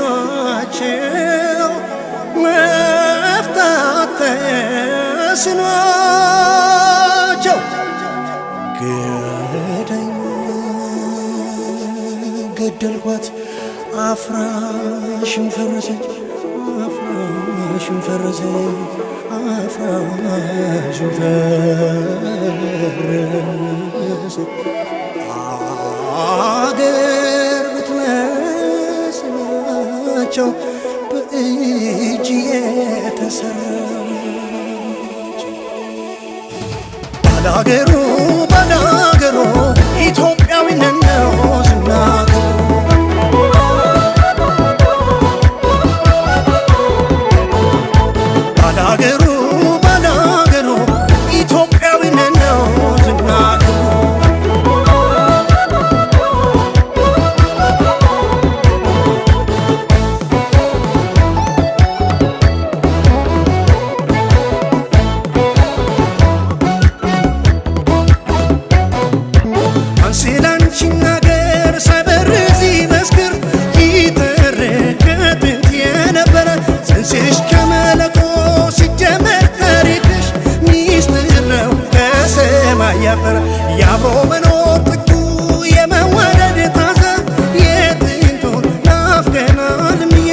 ተስኗቸው መፍታት ተስኗቸው ገደልኳት አፍራሽም ፈረሰች አፍራሽም ፈረሰች አፍራሽም ፈረሰች አገር ብትመስላቸው በእጅ የተሰራች ባላገሩ ባላገሩ ኢትዮጵያዊነት ነው ስናገሩ ባላገሩ ባላገሩ ኢትዮጵያዊነት ነው ስናገሩ ያብሮ መኖር ጥጉ የመወደድ ታዛ የጥንቱን ናፍቀናል ምዬ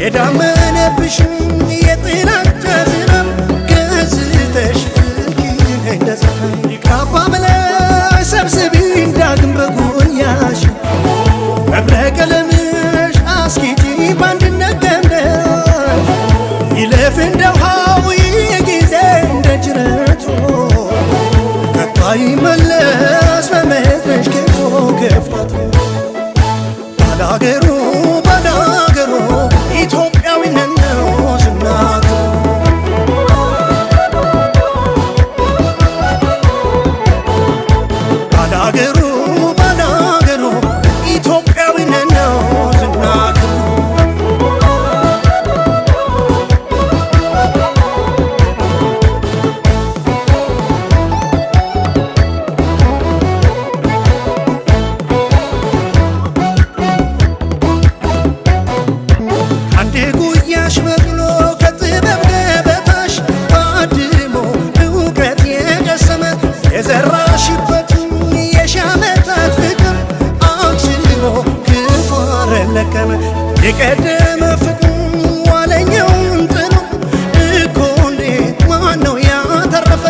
የዳመነብሽም የጥላቻ ዝናብ ገዝተሽ ፍልኪን እንደ ፀሐይ ካባ በላይ ሰብስቢ ዳግም በጉያሽ በብረ ቀለምሽ አስጊጪ በአንድነት ገምደሽ ይለፍ እንደ ውሃው ጊዜ እንደ ጅረቱ አይመለስ በመድረሽ ከፎ ገፍቷት ባላገሩ ባላገሩ ኢትዮጵያዊነት ነው ስናገሩ ባላገሩ ባላገሩ ኢትዮጵያዊነት ነው ስናገሩ የቀደመ ፍቅር ዋለኛውን ጥሎ እኮ እንዴት ማነው ያተረፈ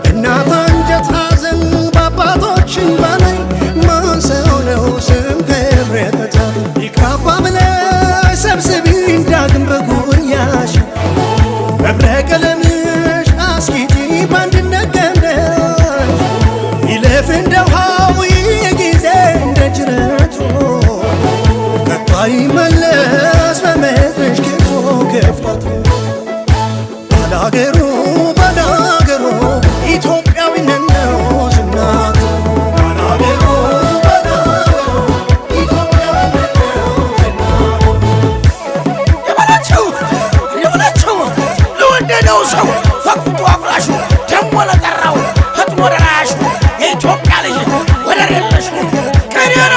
እናት አንጀት ሐዘን በአባቶችን በላይ ማን ሰው ነው ስም ክብር የተጻፈ ይካባ በላይ ሰብስቢ ዳግም በጉያሽ በብረ ቀለምሽ አስጊጪ በአንድነት ገምደሽ ይለፍ እንደ ውሃው ጊዜ እንደ ጅረቱ አይመለስ በመድረሽ ከፎ ገፍቷት ባላገሩ ባላገሩ ኢትዮጵያዊነት ነው ስናገሩ ባላገሩ ባላገሩ ኢትዮጵያዊነት ነው ስናገሩ የበላቸው ለወደደው ሰው ፈቅቶ አፍራሹ ደሞ ለጠራው ፈጥኖ ደራሹ የኢትዮጵያ ልጅ ወደር የለሽ ቀኔና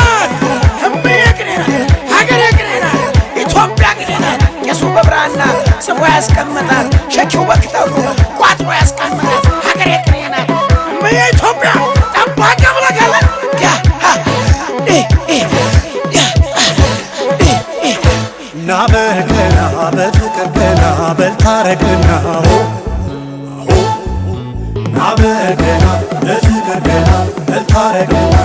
በብራና ጽፎ ያስቀምጣል ሸኪው በክተሩ ቋጥሮ ያስቀምጣል ሀገሬ ቅኔና በኢትዮጵያ ጠባቂ ብለጋለ ና በልቀና በፍቅር ገና በልታረቅና ና በገና ለፍቅር ገና እልታረገና